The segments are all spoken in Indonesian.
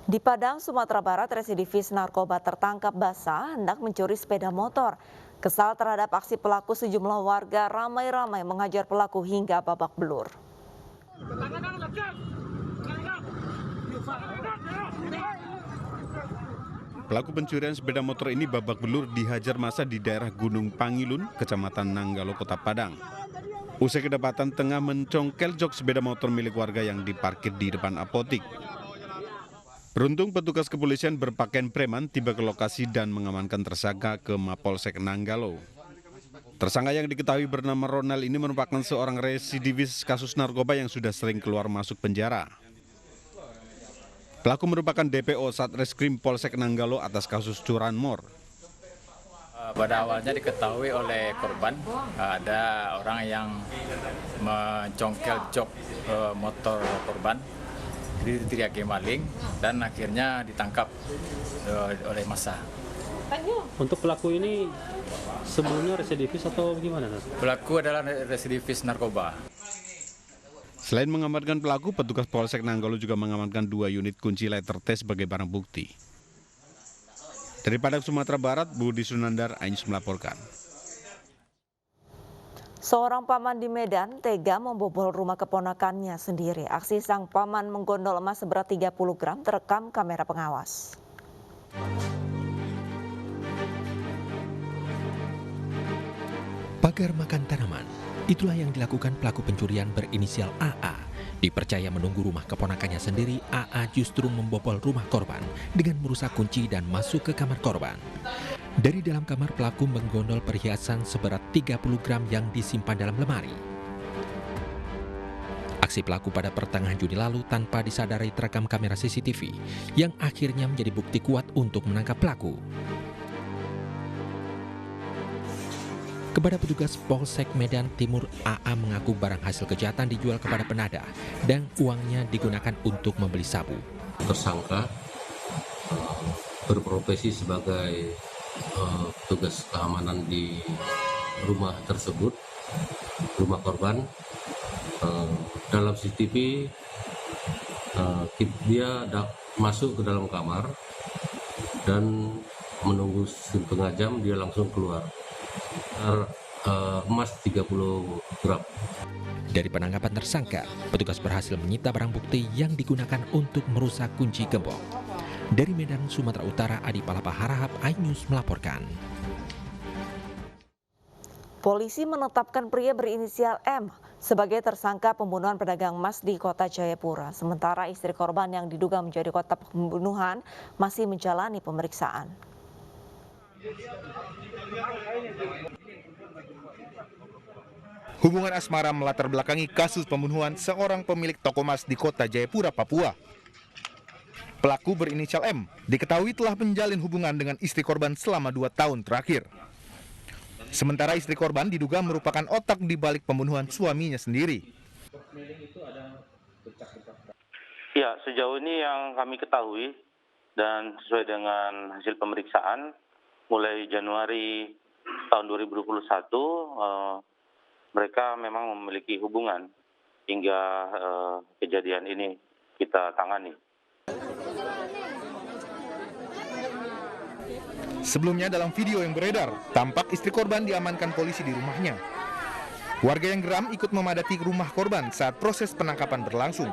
Di Padang, Sumatera Barat, residivis narkoba tertangkap basah hendak mencuri sepeda motor. Kesal terhadap aksi pelaku, sejumlah warga ramai-ramai menghajar pelaku hingga babak belur. Pelaku pencurian sepeda motor ini babak belur dihajar massa di daerah Gunung Pangilun, Kecamatan Nanggalo, Kota Padang. Usai kedapatan tengah mencongkel jok sepeda motor milik warga yang diparkir di depan apotik. Beruntung petugas kepolisian berpakaian preman tiba ke lokasi dan mengamankan tersangka ke Mapolsek Nanggalo. Tersangka yang diketahui bernama Ronald ini merupakan seorang residivis kasus narkoba yang sudah sering keluar masuk penjara. Pelaku merupakan DPO Satreskrim Polsek Nanggalo atas kasus curanmor. Pada awalnya diketahui oleh korban ada orang yang mencongkel jok motor korban, jadi diteriaki maling dan akhirnya ditangkap oleh massa. Untuk pelaku ini sebelumnya residivis atau gimana? Pelaku adalah residivis narkoba. Selain mengamankan pelaku, petugas Polsek Nanggalo juga mengamankan 2 unit kunci letter T sebagai barang bukti. Dari Padang, Sumatera Barat, Budi Sunandar, Ainus melaporkan. Seorang paman di Medan tega membobol rumah keponakannya sendiri. Aksi sang paman menggondol emas seberat 30 gram terekam kamera pengawas. Pagar makan tanaman, itulah yang dilakukan pelaku pencurian berinisial AA. Dipercaya menunggu rumah keponakannya sendiri, AA justru membobol rumah korban dengan merusak kunci dan masuk ke kamar korban. Dari dalam kamar, pelaku menggondol perhiasan seberat 30 gram yang disimpan dalam lemari. Aksi pelaku pada pertengahan Juni lalu tanpa disadari terekam kamera CCTV yang akhirnya menjadi bukti kuat untuk menangkap pelaku. Kepada petugas Polsek Medan Timur, AA mengaku barang hasil kejahatan dijual kepada penadah dan uangnya digunakan untuk membeli sabu. Tersangka berprofesi sebagai petugas keamanan di rumah tersebut, rumah korban. Dalam CCTV dia masuk ke dalam kamar dan menunggu setengah jam, dia langsung keluar. Emas 30 gram. Dari penangkapan tersangka, petugas berhasil menyita barang bukti yang digunakan untuk merusak kunci gembok. Dari Medan, Sumatera Utara, Adi Palapa Harahap, Ainus melaporkan. Polisi menetapkan pria berinisial M sebagai tersangka pembunuhan pedagang emas di Kota Jayapura. Sementara istri korban yang diduga menjadi kotak pembunuhan masih menjalani pemeriksaan. Hubungan asmara melatar belakangi kasus pembunuhan seorang pemilik toko emas di Kota Jayapura, Papua. Pelaku berinisial M diketahui telah menjalin hubungan dengan istri korban selama 2 tahun terakhir. Sementara istri korban diduga merupakan otak di balik pembunuhan suaminya sendiri. Ya, sejauh ini yang kami ketahui dan sesuai dengan hasil pemeriksaan, mulai Januari tahun 2021, mereka memang memiliki hubungan hingga kejadian ini kita tangani. Sebelumnya dalam video yang beredar, tampak istri korban diamankan polisi di rumahnya. Warga yang geram ikut memadati rumah korban saat proses penangkapan berlangsung.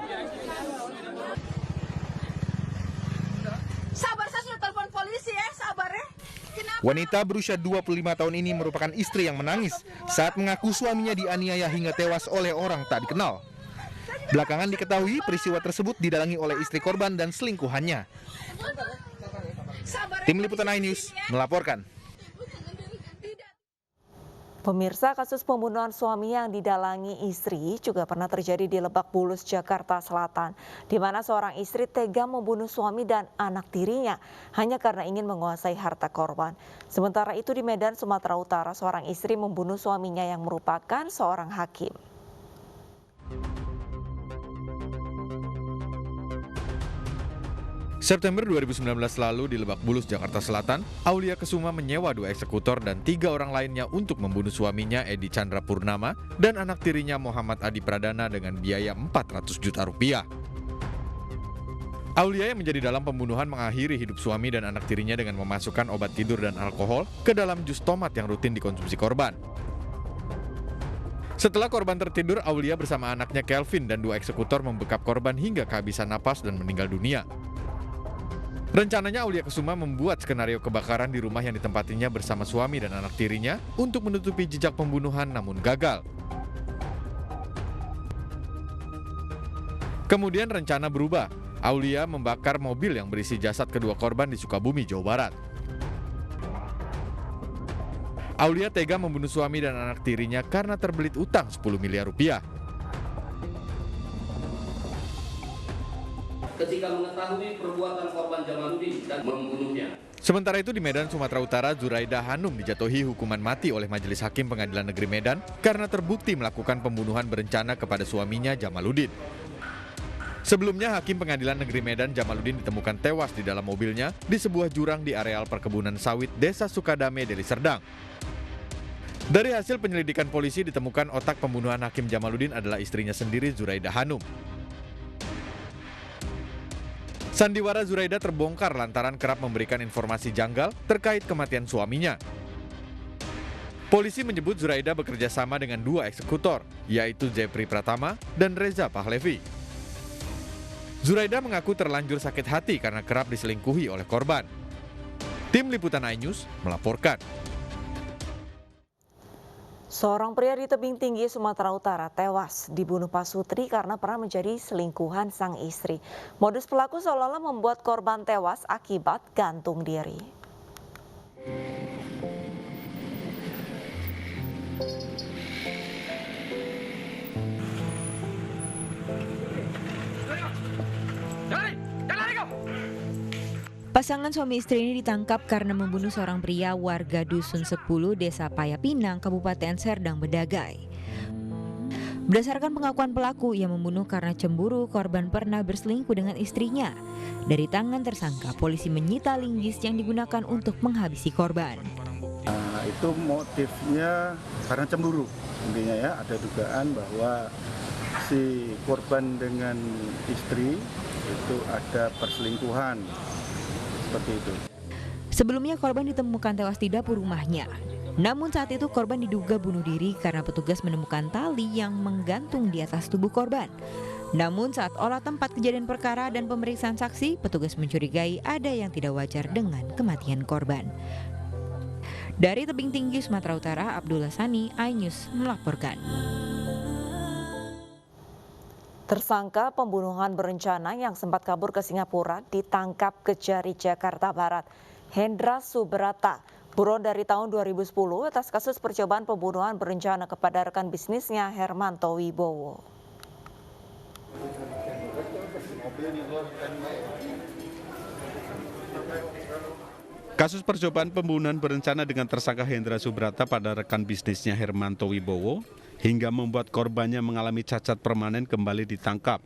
Sabar, saya sudah telepon polisi ya, sabar ya. Wanita berusia 25 tahun ini merupakan istri yang menangis saat mengaku suaminya dianiaya hingga tewas oleh orang tak dikenal. Belakangan diketahui peristiwa tersebut didalangi oleh istri korban dan selingkuhannya. Tim Liputan iNews melaporkan. Pemirsa, kasus pembunuhan suami yang didalangi istri juga pernah terjadi di Lebak Bulus, Jakarta Selatan, di mana seorang istri tega membunuh suami dan anak tirinya hanya karena ingin menguasai harta korban. Sementara itu di Medan, Sumatera Utara, seorang istri membunuh suaminya yang merupakan seorang hakim. September 2019 lalu di Lebak Bulus, Jakarta Selatan, Aulia Kesuma menyewa 2 eksekutor dan 3 orang lainnya untuk membunuh suaminya Edi Chandra Purnama dan anak tirinya Muhammad Adi Pradana dengan biaya 400 juta rupiah. Aulia yang menjadi dalam pembunuhan mengakhiri hidup suami dan anak tirinya dengan memasukkan obat tidur dan alkohol ke dalam jus tomat yang rutin dikonsumsi korban. Setelah korban tertidur, Aulia bersama anaknya Kelvin dan 2 eksekutor membekap korban hingga kehabisan napas dan meninggal dunia. Rencananya Aulia Kesuma membuat skenario kebakaran di rumah yang ditempatinya bersama suami dan anak tirinya untuk menutupi jejak pembunuhan namun gagal. Kemudian rencana berubah. Aulia membakar mobil yang berisi jasad kedua korban di Sukabumi, Jawa Barat. Aulia tega membunuh suami dan anak tirinya karena terbelit utang 10 miliar rupiah. Ketika mengetahui perbuatan korban Jamaluddin dan membunuhnya. Sementara itu di Medan, Sumatera Utara, Zuraida Hanum dijatuhi hukuman mati oleh Majelis Hakim Pengadilan Negeri Medan karena terbukti melakukan pembunuhan berencana kepada suaminya Jamaluddin. Sebelumnya, Hakim Pengadilan Negeri Medan Jamaluddin ditemukan tewas di dalam mobilnya di sebuah jurang di areal perkebunan sawit Desa Sukadame, Deli Serdang. Dari hasil penyelidikan polisi ditemukan otak pembunuhan Hakim Jamaluddin adalah istrinya sendiri, Zuraida Hanum. Sandiwara Zuraida terbongkar lantaran kerap memberikan informasi janggal terkait kematian suaminya. Polisi menyebut Zuraida bekerja sama dengan 2 eksekutor, yaitu Jepri Pratama dan Reza Pahlevi. Zuraida mengaku terlanjur sakit hati karena kerap diselingkuhi oleh korban. Tim Liputan iNews melaporkan. Seorang pria di tebing tinggi Sumatera Utara tewas dibunuh pasutri karena pernah menjadi selingkuhan sang istri. Modus pelaku seolah-olah membuat korban tewas akibat gantung diri. Pasangan suami istri ini ditangkap karena membunuh seorang pria warga Dusun 10, Desa Payapinang, Kabupaten Serdang Bedagai. Berdasarkan pengakuan pelaku, ia membunuh karena cemburu korban pernah berselingkuh dengan istrinya. Dari tangan tersangka, polisi menyita linggis yang digunakan untuk menghabisi korban. Itu motifnya karena cemburu, intinya ya, ada dugaan bahwa si korban dengan istri itu ada perselingkuhan. Seperti itu. Sebelumnya korban ditemukan tewas di dapur rumahnya. Namun saat itu korban diduga bunuh diri karena petugas menemukan tali yang menggantung di atas tubuh korban. Namun saat olah tempat kejadian perkara dan pemeriksaan saksi, petugas mencurigai ada yang tidak wajar dengan kematian korban. Dari tebing tinggi Sumatera Utara, Abdullah Sani, iNews melaporkan. Tersangka pembunuhan berencana yang sempat kabur ke Singapura ditangkap Kejari Jakarta Barat. Hendra Subrata, buron dari tahun 2010 atas kasus percobaan pembunuhan berencana kepada rekan bisnisnya Hermanto Wibowo. Kasus percobaan pembunuhan berencana dengan tersangka Hendra Subrata pada rekan bisnisnya Hermanto Wibowo hingga membuat korbannya mengalami cacat permanen kembali ditangkap.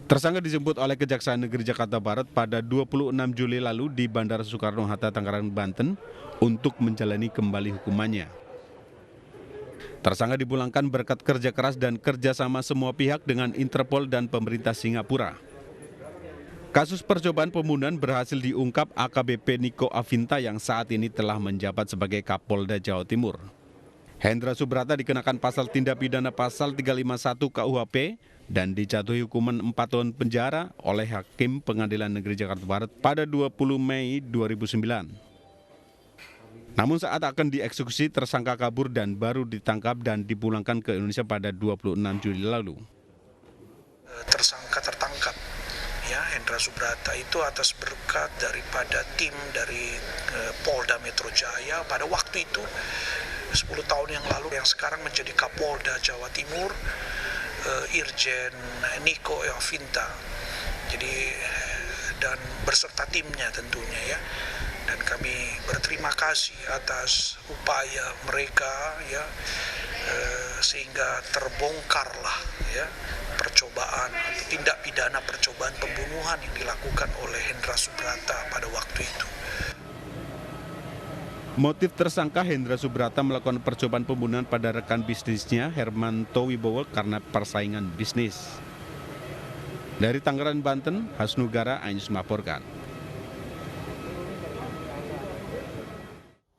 Tersangka dijemput oleh Kejaksaan Negeri Jakarta Barat pada 26 Juli lalu di Bandara Soekarno-Hatta, Tangerang, Banten untuk menjalani kembali hukumannya. Tersangka dipulangkan berkat kerja keras dan kerjasama semua pihak dengan Interpol dan pemerintah Singapura. Kasus percobaan pembunuhan berhasil diungkap AKBP Niko Avinta yang saat ini telah menjabat sebagai Kapolda Jawa Timur. Hendra Subrata dikenakan pasal tindak pidana pasal 351 KUHP dan dijatuhi hukuman 4 tahun penjara oleh Hakim Pengadilan Negeri Jakarta Barat pada 20 Mei 2009. Namun saat akan dieksekusi, tersangka kabur dan baru ditangkap dan dipulangkan ke Indonesia pada 26 Juli lalu. Tersangka tertangkap, ya, Hendra Subrata itu atas berkat daripada tim dari Polda Metro Jaya pada waktu itu 10 tahun yang lalu, yang sekarang menjadi Kapolda Jawa Timur, Irjen Niko Avinta. Jadi dan berserta timnya tentunya ya. Dan kami berterima kasih atas upaya mereka ya, sehingga terbongkarlah ya percobaan atau tindak pidana percobaan pembunuhan yang dilakukan oleh Hendra Subrata pada waktu itu. Motif tersangka Hendra Subrata melakukan percobaan pembunuhan pada rekan bisnisnya Hermanto Wibowo karena persaingan bisnis. Dari Tangerang, Banten, Hasnugara Ainus melaporkan.